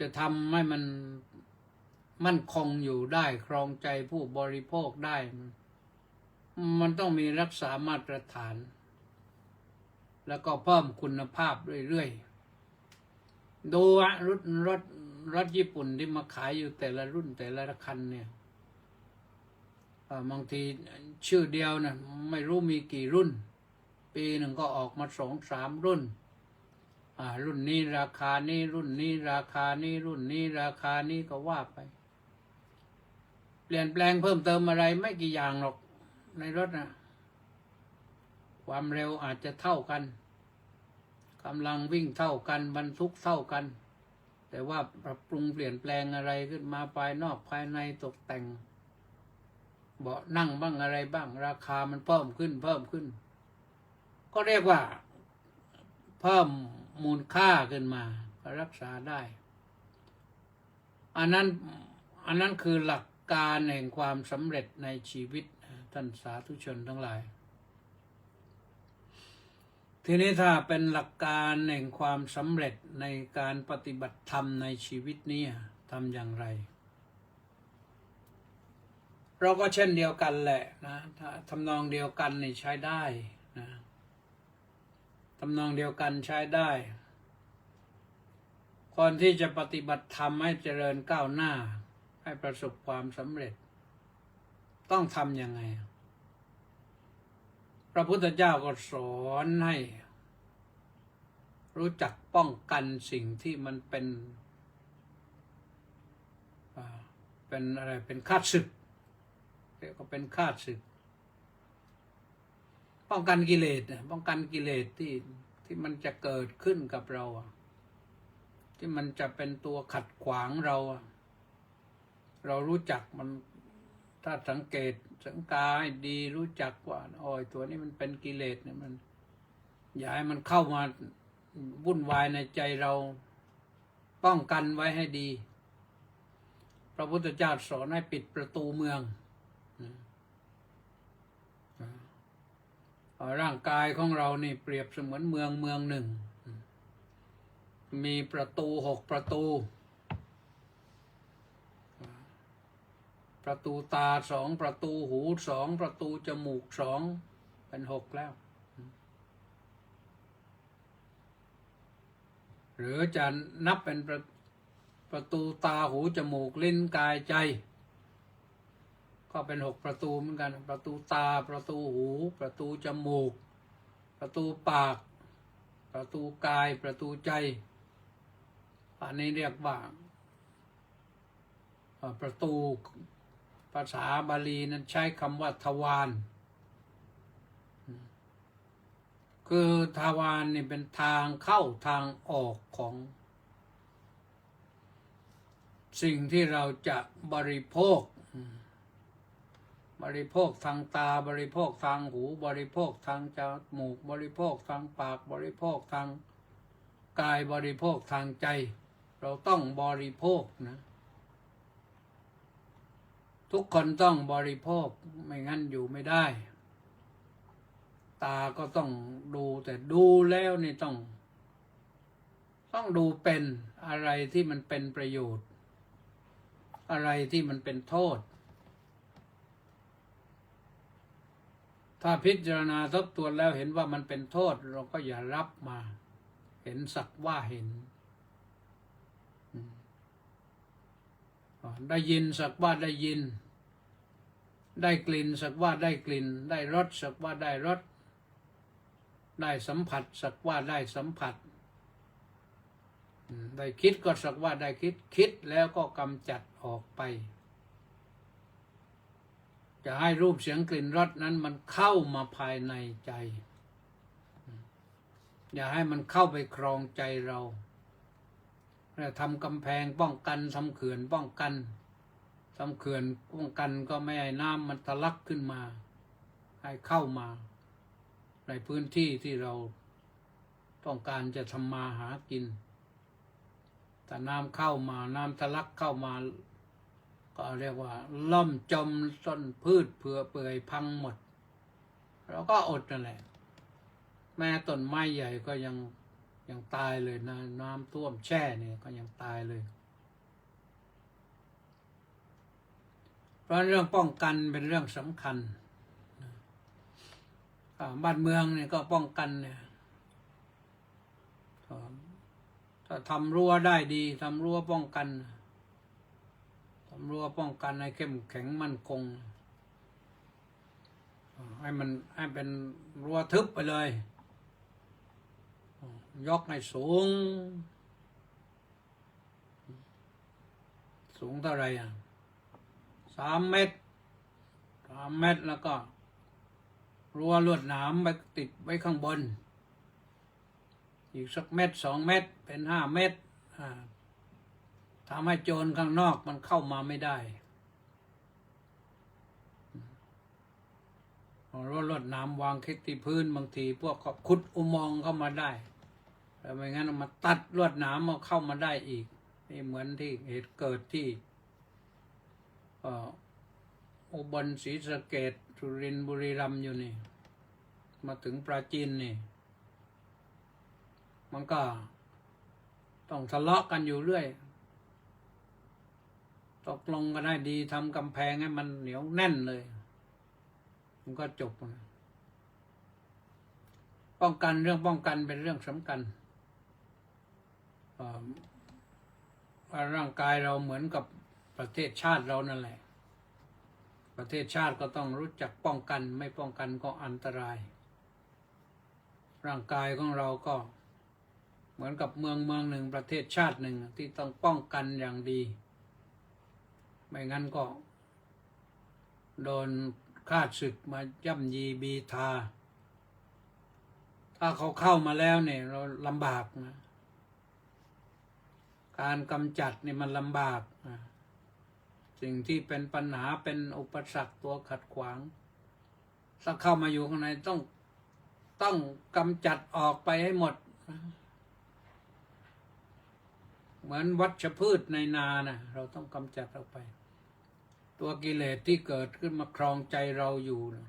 จะทำให้มันมั่นคงอยู่ได้ครองใจผู้บริโภคได้มันต้องมีรักษามาตรฐานแล้วก็เพิ่มคุณภาพเรื่อยๆดูรถญี่ปุ่นที่มาขายอยู่แต่ละรุ่นแต่ละคันเนี่ยบางทีชื่อเดียวนะไม่รู้มีกี่รุ่นปีหนึ่งก็ออกมา2-3 รุ่นรุ่นนี้ราคานี้รุ่นนี้ราคานี้รุ่นนี้ราคานี้ก็ว่าไปเปลี่ยนแปลงเพิ่มเติมอะไรไม่กี่อย่างหรอกในรถนะความเร็วอาจจะเท่ากันกำลังวิ่งเท่ากันบรรทุกเท่ากันแต่ว่าปรับปรุงเปลี่ยนแปลงอะไรขึ้นมาภายนอกภายในตกแต่งเบาะนั่งบ้างอะไรบ้างราคามันเพิ่มขึ้นก็เรียกว่าเพิ่มมูลค่าขึ้นมาก็รักษาได้อันนั้นคือหลักการแห่งความสำเร็จในชีวิตท่านสาธุชนทั้งหลายทีนี้ถ้าเป็นหลักการแห่งความสำเร็จในการปฏิบัติธรรมในชีวิตนี้ทำอย่างไรเราก็เช่นเดียวกันแหละนะทำนองเดียวกันนี่ใช้ได้นะทำนองเดียวกันใช้ได้คนที่จะปฏิบัติธรรมให้เจริญก้าวหน้าให้ประสบความสำเร็จต้องทำยังไงพระพุทธเจ้าก็สอนให้รู้จักป้องกันสิ่งที่มันเป็นอะไรเป็นข้าศึกเรียกว่าเป็นข้าศึกป้องกันกิเลสป้องกันกิเลสที่มันจะเกิดขึ้นกับเราที่มันจะเป็นตัวขัดขวางเรารู้จักมันถ้าสังเกตสังกาให้ดีรู้จักว่าตัวนี้มันเป็นกิเลสเนี่ยมันอย่าให้มันเข้ามาวุ่นวายในใจเราป้องกันไว้ให้ดีพระพุทธเจ้าสอนให้ปิดประตูเมืองร่างกายของเรานี่เปรียบเสมือนเมืองหนึ่งมีประตู6 ประตูประตูตา2 ประตูหู2 ประตูจมูก2เป็น6แล้วหรือจะนับเป็นประตูตาหูจมูกลิ้นกายใจก็เป็น6 ประตูเหมือนกันประตูตาประตูหูประตูจมูกประตูปากประตูกายประตูใจอันนี้เรียกว่าประตูภาษาบาลีนั้นใช้คำว่าทวาร คือทวารนี่เป็นทางเข้าทางออกของสิ่งที่เราจะบริโภค บริโภคทางตาบริโภคทางหูบริโภคทางจมูกบริโภคทางปากบริโภคทางกายบริโภคทางใจ เราต้องบริโภคนะทุกคนต้องบริโภคไม่งั้นอยู่ไม่ได้ตาก็ต้องดูแต่ดูแล้วนี่ต้องดูเป็นอะไรที่มันเป็นประโยชน์อะไรที่มันเป็นโทษถ้าพิจารณาทบทวนแล้วเห็นว่ามันเป็นโทษเราก็อย่ารับมาเห็นสักว่าเห็นได้ยินสักว่าได้ยินได้กลิ่นสักว่าได้กลิ่นได้รสสักว่าได้รสได้สัมผัสสักว่าได้สัมผัสได้คิดก็สักว่าได้คิดแล้วก็กำจัดออกไปจะให้รูปเสียงกลิ่นรสนั้นมันเข้ามาภายในใจอย่าให้มันเข้าไปครองใจเราทำกำแพงป้องกันทำเขื่อนป้องกันทำเขื่อนป้องกันก็ไม่ให้น้ำมันทะลักขึ้นมาให้เข้ามาในพื้นที่ที่เราต้องการจะทำมาหากินแต่น้ำเข้ามาน้ำทะลักเข้ามาก็เรียกว่าล่มจมต้นพืชเปื่อยพังหมดเราก็อดนั่นแหละแม้ต้นไม้ใหญ่ก็ยังตายเลยนะน้ำท่วมแช่เนี่ยก็ยังตายเลยเพราะเรื่องป้องกันเป็นเรื่องสำคัญบ้านเมืองเนี่ยก็ป้องกันเนี่ยถ้าทำรั้วได้ดีทำรั้วป้องกันทำรั้วป้องกันให้เข้มแข็งมั่นคงให้เป็นรั้วทึบไปเลยยกให้สูงเท่าไหร่3 เมตรแล้วก็รั้วลวดหนามไปติดไว้ข้างบนอีกสัก1-2 เมตรเป็น5 เมตรทำให้โจรข้างนอกมันเข้ามาไม่ได้รั้วลวดหนามวางคิดที่พื้นบางทีพวกเขาขุดอุโมงค์เข้ามาได้แต่ไม่งั้นมาตัดลวดหนามมาเข้ามาได้อีกนี่เหมือนที่เหตุเกิดที่อุบลศรีสะเกษสุรินทร์บุรีรัมย์อยู่นี่มาถึงปราจีนนี่มันก็ต้องทะเลาะกันอยู่เรื่อยตกลงกันได้ดีทำกำแพงให้มันเหนียวแน่นเลยมันก็จบป้องกันเรื่องป้องกันเป็นเรื่องสำคัญร่างกายเราเหมือนกับประเทศชาติเรานั่นแหละประเทศชาติก็ต้องรู้จักป้องกันไม่ป้องกันก็อันตรายร่างกายของเราก็เหมือนกับเมืองหนึ่งประเทศชาติหนึ่งที่ต้องป้องกันอย่างดีไม่งั้นก็โดนข้าศึกมาย่ำยีบีทาถ้าเขาเข้ามาแล้วเนี่ยเราลำบากนะการกำจัดเนี่ยมันลำบากสิ่งที่เป็นปัญหาเป็นอุปสรรคตัวขัดขวางถ้าเข้ามาอยู่ข้างในต้องกำจัดออกไปให้หมดเหมือนวัชพืชในนานะเราต้องกำจัดออกไปตัวกิเลสที่เกิดขึ้นมาครองใจเราอยู่นะ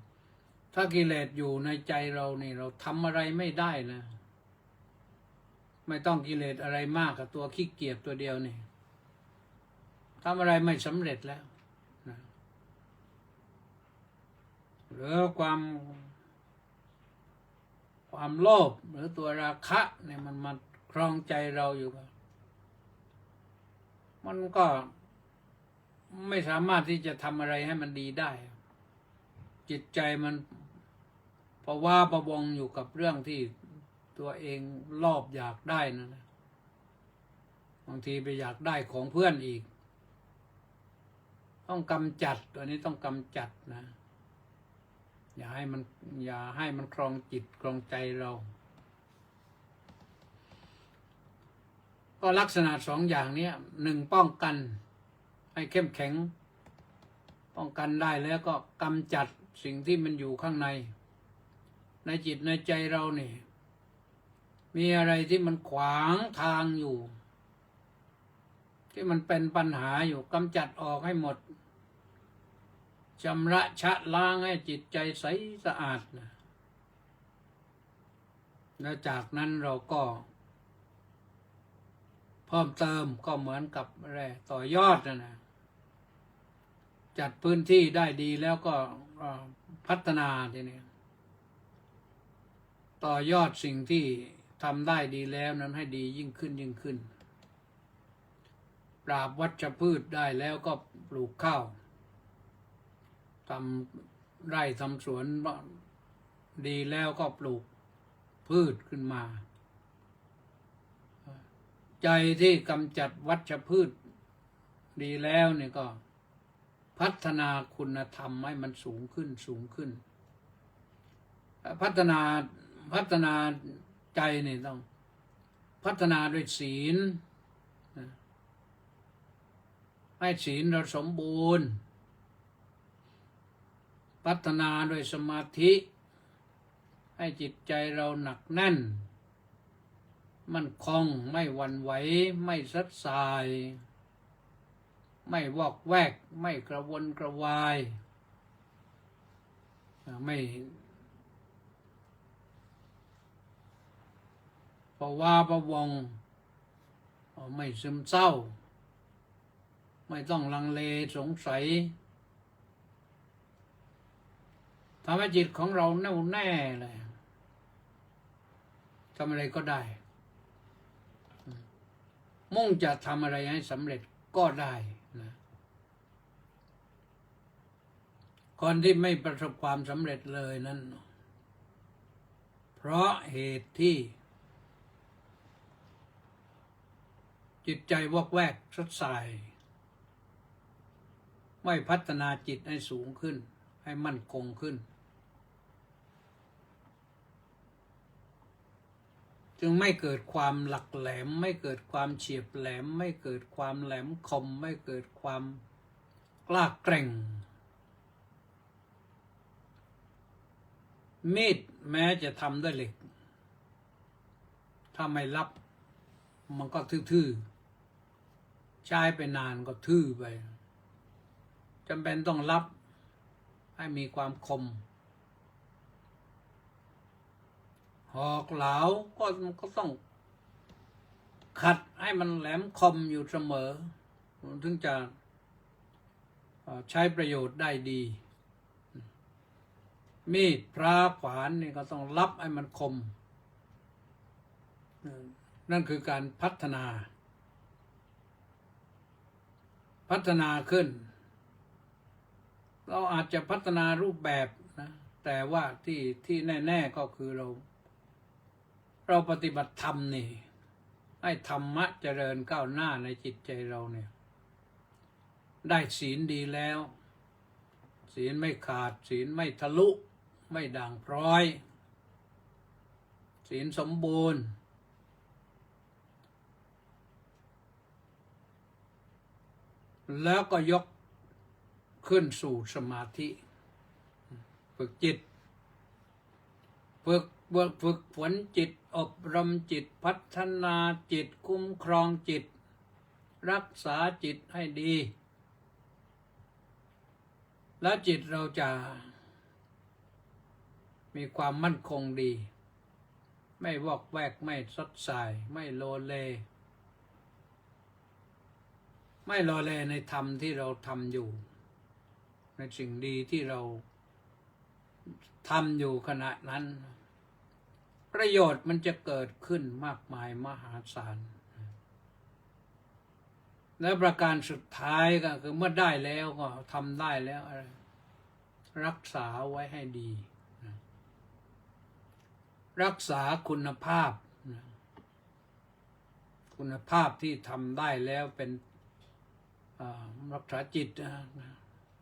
ถ้ากิเลสอยู่ในใจเรานี่เราทำอะไรไม่ได้นะไม่ต้องกิเลสอะไรมากกับตัวขี้เกียจตัวเดียวนี่ทำอะไรไม่สำเร็จแล้วนะหรือความโลภหรือตัวราคะเนี่ยมันมาครองใจเราอยู่มันก็ไม่สามารถที่จะทำอะไรให้มันดีได้จิตใจมันภาวะประวงอยู่กับเรื่องที่ตัวเองลอบอยากได้นะบางทีไปอยากได้ของเพื่อนอีกต้องกำจัดตัวนี้ต้องกำจัดนะ อย่าให้มันครองจิตครองใจเรา ก็ลักษณะสองอย่างนี้หนึ่งป้องกันให้เข้มแข็งป้องกันได้แล้วก็กำจัดสิ่งที่มันอยู่ข้างในจิตในใจเรานี่มีอะไรที่มันขวางทางอยู่ ที่มันเป็นปัญหาอยู่กำจัดออกให้หมดชำระชะล้างให้จิตใจใสสะอาดนะแล้วจากนั้นเราก็เพิ่มเติมก็เหมือนกับอะไรต่อยอดนะจัดพื้นที่ได้ดีแล้วก็พัฒนาทีนี้ต่อยอดสิ่งที่ทำได้ดีแล้วนั้นให้ดียิ่งขึ้นปราบวัชพืชได้แล้วก็ปลูกข้าวทำไร่ทำสวนดีแล้วก็ปลูกพืชขึ้นมาใจที่กำจัดวัชพืชดีแล้วเนี่ยก็พัฒนาคุณธรรมให้มันสูงขึ้นพัฒนาใจนี่ต้องพัฒนาด้วยศีลให้ศีลเราสมบูรณ์พัฒนาด้วยสมาธิให้จิตใจเราหนักแน่นมั่นคงไม่หวั่นไหวไม่ซัดสายไม่วอกแวกไม่กระวนกระวายไม่ภาวะพะวงไม่ซึมเศร้าไม่ต้องลังเลสงสัยทำให้จิตของเราแน่วแน่เลยทำอะไรก็ได้มุ่งจะทำอะไรให้สำเร็จก็ได้นะคนที่ไม่ประสบความสำเร็จเลยนั้นเพราะเหตุที่จิตใจวอกแวกสดใสไม่พัฒนาจิตให้สูงขึ้นให้มั่นคงขึ้นจึงไม่เกิดความหลักแหลมไม่เกิดความเฉียบแหลมไม่เกิดความแหลมคมไม่เกิดความกล้าแกร่งมีดแม้จะทำด้วยเหล็กถ้าไม่รับมันก็ทื่อๆใช้ไปนานก็ทื่อไปจำเป็นต้องรับให้มีความคมหอกเหลาก็ต้องขัดให้มันแหลมคมอยู่เสมอถึงจะใช้ประโยชน์ได้ดีมีดพระขวานนี่ก็ต้องรับให้มันคมนั่นคือการพัฒนาขึ้นเราอาจจะพัฒนารูปแบบนะแต่ว่าที่แน่ๆก็คือเราปฏิบัติธรรมนี่ให้ธรรมะเจริญก้าวหน้าในจิตใจเราเนี่ยได้ศีลดีแล้วศีลไม่ขาดศีลไม่ทะลุไม่ด่างพร้อยศีลสมบูรณ์แล้วก็ยกขึ้นสู่สมาธิฝึกจิตฝึกฝนจิตอบรมจิตพัฒนาจิตคุ้มครองจิตรักษาจิตให้ดีแล้วจิตเราจะมีความมั่นคงดีไม่วอกแวกไม่สดใสไม่โลเลในธรรมที่เราทำอยู่ในสิ่งดีที่เราทำอยู่ขณะนั้นประโยชน์มันจะเกิดขึ้นมากมายมหาศาลและประการสุดท้ายก็คือเมื่อได้แล้วก็ทำได้แล้วอะไรรักษาไว้ให้ดีรักษาคุณภาพที่ทำได้แล้วเป็นรักษาจิต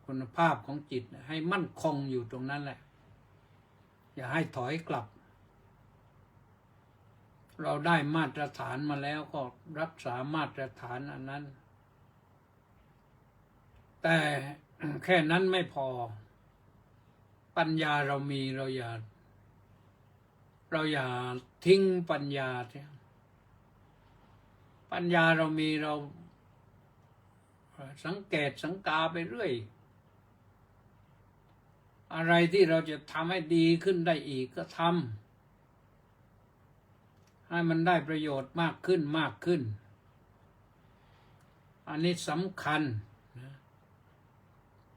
คุณภาพของจิตให้มั่นคงอยู่ตรงนั้นแหละ อย่าให้ถอยกลับ เราได้มาตรฐานมาแล้วก็รักษามาตรฐานอันนั้น แต่แค่นั้นไม่พอ ปัญญาเรามีเราอย่าทิ้งปัญญาเถอะปัญญาเรามีเราสังเกตสังกาไปเรื่อยอะไรที่เราจะทำให้ดีขึ้นได้อีกก็ทำให้มันได้ประโยชน์มากขึ้นมากขึ้นอันนี้สำคัญนะ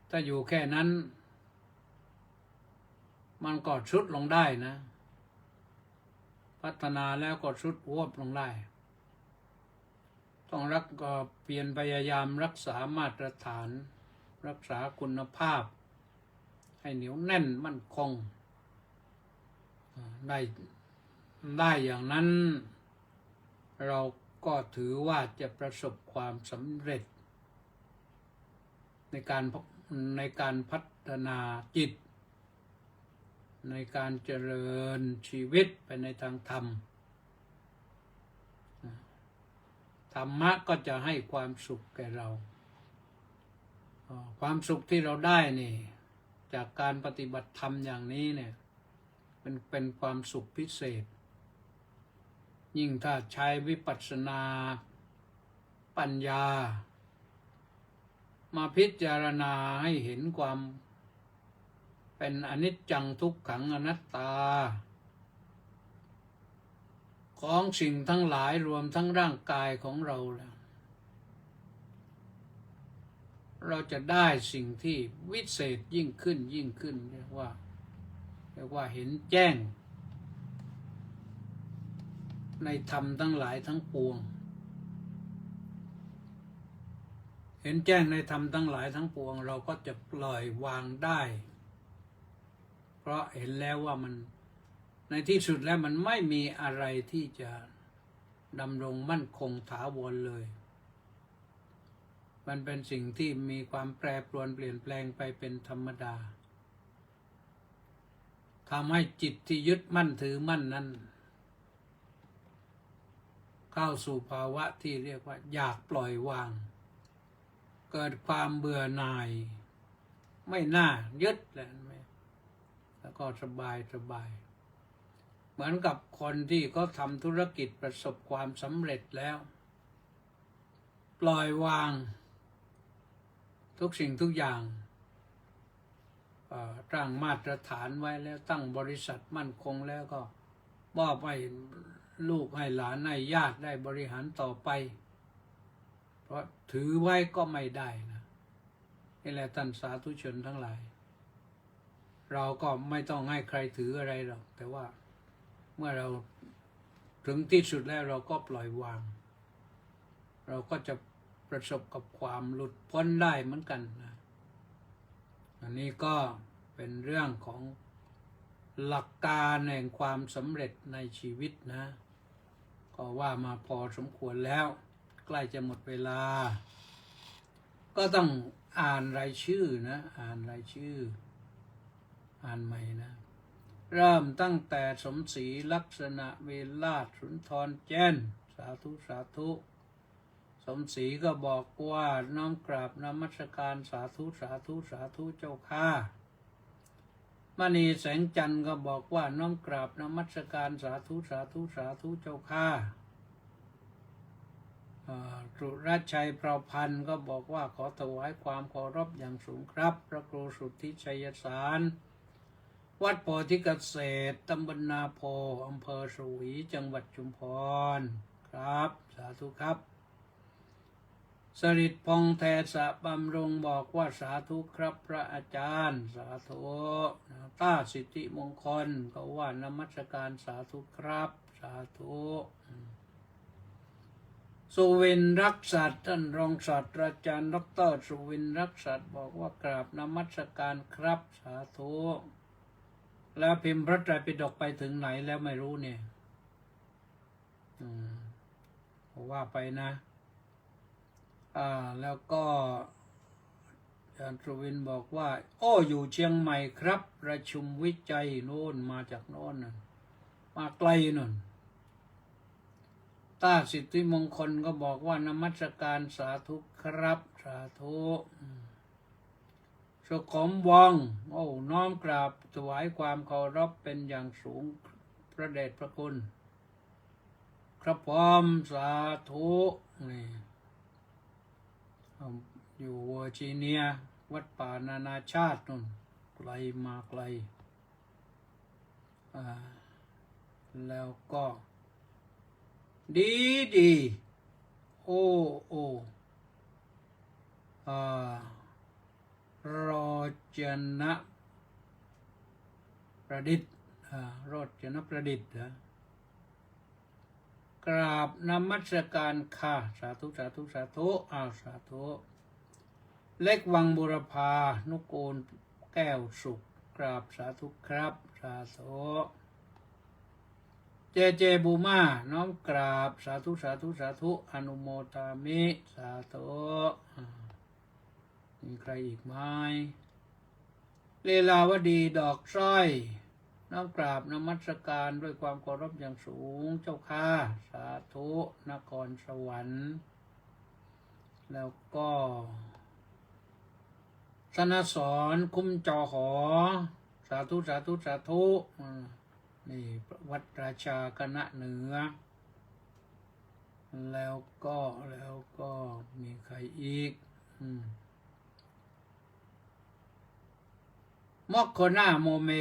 ถ้าอยู่แค่นั้นมันก็ทรุดลงได้นะพัฒนาแล้วก็ทรุดวบลงได้ต้องก็เปลี่ยนพยายามรักษามาตรฐานรักษาคุณภาพให้เหนียวแน่นมั่นคงได้อย่างนั้นเราก็ถือว่าจะประสบความสำเร็จในการพัฒนาจิตในการเจริญชีวิตไปในทางธรรมธรรมะก็จะให้ความสุขแก่เราความสุขที่เราได้นี่จากการปฏิบัติธรรมอย่างนี้เนี่ยเป็นความสุขพิเศษยิ่งถ้าใช้วิปัสสนาปัญญามาพิจารณาให้เห็นความเป็นอนิจจังทุกขังอนัตตาของสิ่งทั้งหลายรวมทั้งร่างกายของเราแล้วเราจะได้สิ่งที่วิเศษยิ่งขึ้นเรียกว่าเห็นแจ้งในธรรมทั้งหลายทั้งปวงเห็นแจ้งในธรรมทั้งหลายทั้งปวงเราก็จะปล่อยวางได้เพราะเห็นแล้วว่ามันในที่สุดแล้วมันไม่มีอะไรที่จะดำรงมั่นคงถาวรเลยมันเป็นสิ่งที่มีความแปรปรวนเปลี่ยนแปลงไปเป็นธรรมดาทำให้จิตที่ยึดมั่นถือมั่นนั้นเข้าสู่ภาวะที่เรียกว่าอยากปล่อยวางเกิดความเบื่อหน่ายไม่น่ายึดแล้วก็สบายเหมือนกับคนที่เขาทำธุรกิจประสบความสำเร็จแล้วปล่อยวางทุกสิ่งทุกอย่างตั้งมาตรฐานไว้แล้วตั้งบริษัทมั่นคงแล้วก็มอบให้ลูกให้หลานให้ญาติได้บริหารต่อไปเพราะถือไว้ก็ไม่ได้นะนี่แหละท่านสาธุชนทั้งหลายเราก็ไม่ต้องให้ใครถืออะไรหรอกแต่ว่าเมื่อเราถึงที่สุดแล้วเราก็ปล่อยวางเราก็จะประสบกับความหลุดพ้นได้เหมือนกันนะอันนี้ก็เป็นเรื่องของหลักการแห่งความสำเร็จในชีวิตนะก็ว่ามาพอสมควรแล้วใกล้จะหมดเวลาก็ต้องอ่านรายชื่อนะอ่านรายชื่ออ่านใหม่นะเริ่มตั้งแต่สมศรีลักษณะเวลาศสุนทรแจ้นสาธุสมศรีก็บอกว่าน้อมกราบนมัสการสาธุเจ้าข้ามณีแสงจันทร์ก็บอกว่าน้อมกราบนมัสการสาธุเจ้าข้าสุรชัยเผ่าพันธ์ก็บอกว่าขอถวายความเคารพอย่างสูงครับพระครูสุทธิชัยสารวัดโพธิเกษตรตำบลนาโพอำเภอสวีจังหวัดชุมพรครับสาธุครับสริตพงษ์แทสะบำรุงบอกว่าสาธุครับพระอาจารย์สาธุต้าสิทธิมงคลก็ว่านมัสการสาธุครับสาธุสุวินรักษัตริย์ท่านรองศาสตราจารย์ดร.สุวินรักษัตริย์บอกว่ากราบนมัสการครับสาธุแล้วพิมพ์พระไตรปิฎกไปถึงไหนแล้วไม่รู้เนี่ยว่าไปนะแล้วก็ อาจารย์สุวินบอกว่า โอ้อยู่เชียงใหม่ครับ ประชุมวิจัยโน่นมาจากโน่นน่ะมาไกลน่นต้าสิทธิมงคลก็บอกว่านมัสการสาธุครับสาธุสุขมวังโอ้น้อมกราบถวายความเคารพเป็นอย่างสูงพระเดชพระคุณครับพร้อมสาธุนี่อยู่เวอร์จิเนียวัดป่านานาชาตินู่นไกลมาไกลแล้วก็ดีโอ้โรจนะประดิษฐ์โรจนะประดิษฐ์กราบนมัสการค่ะสาธุสาธุสาธุสาธุเล็กวังบุรพานุกูลแก้วสุขกราบสาธุครับสาธุเจบูมาน้อมกราบสาธุสาธุสาธุอนุโมทามิสาธุมีใครอีกไหมลีลาวดีดอกสร้อยน้อมกราบนมัสการด้วยความเคารพอย่างสูงเจ้าค่ะสาธุนครสวรรค์แล้วก็สนสอนคุ้มจอหอสาธุสาธุสาธุนี่วัดราชาคณะเหนือแล้วก็มีใครอีกมอกโคนาโมเม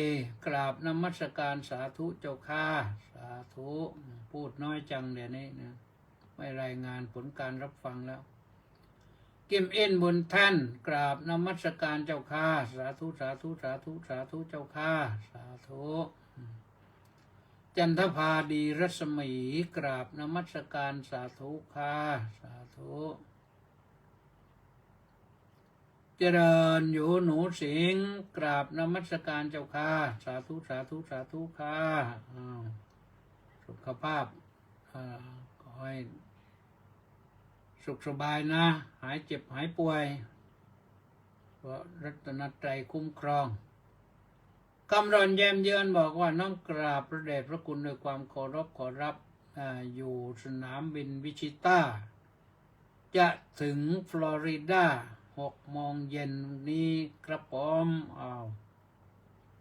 กราบนมัสการสาธุเจ้าค่ะสาธุพูดน้อยจังเดี๋ยวนี้นะไม่รายงานผลการรับฟังแล้วกิมเอ็นบุญท่านกราบนมัสการเจ้าค่ะสาธุสาธุสาธุสาธุเจ้าค่ะสาธุจันทภาดีรัศมีกราบนมัสการสาธุค่ะสาธุเจริญอยู่หนูสิงกราบนมัสการเจ้าค่ะสาธุสาธุสาธุค่ะสุขภาพขอให้สุขสบายนะหายเจ็บหายป่วยเพราะรัตนตรัยคุ้มครองคำรอนแย้มเยือนบอกว่าน้อมกราบพระเดชพระคุณด้วยความเคารพขอรับอยู่สนามบินวิชิต้าจะถึงฟลอริดา6 โมงเย็นนี้ครับผม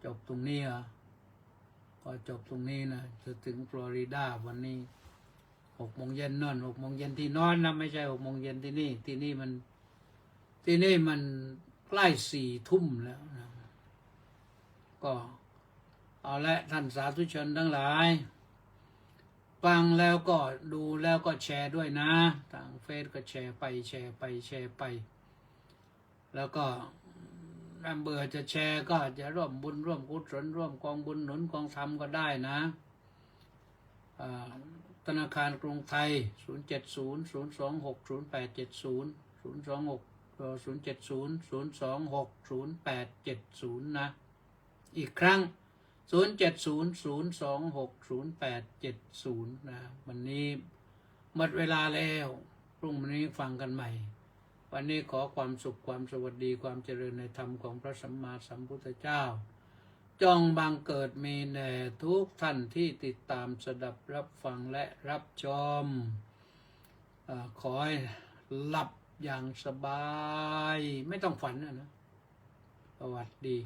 จบตรงนี้ก็จบตรงนี้นะจะถึงฟลอริดาวันนี้6 โมงเย็นนั่น6 โมงเย็นที่นอนนะไม่ใช่6 โมงเย็นที่นี่มันใกล้4 ทุ่มแล้วนะก็เอาละท่านสาธุชนทั้งหลายฟังแล้วก็ดูแล้วก็แชร์ด้วยนะทางเฟซก็แชร์ไปแล้วก็เบื่อจะแชร์ก็จะร่วมบุญร่วมกุศลร่วมกองบุญหนุนกองธรรมก็ได้นะธนาคารกรุงไทย070-026-0870 นะอีกครั้ง070-026-0870 นะวันนี้หมดเวลาแล้วพรุ่งนี้ฟังกันใหม่วันนี้ขอความสุขความสวัสดีความเจริญในธรรมของพระสัมมาสัมพุทธเจ้าจงบังเกิดมีแด่ทุกท่านที่ติดตามสดับรับฟังและรับชมขอให้หลับอย่างสบายไม่ต้องฝันนะสวัสดี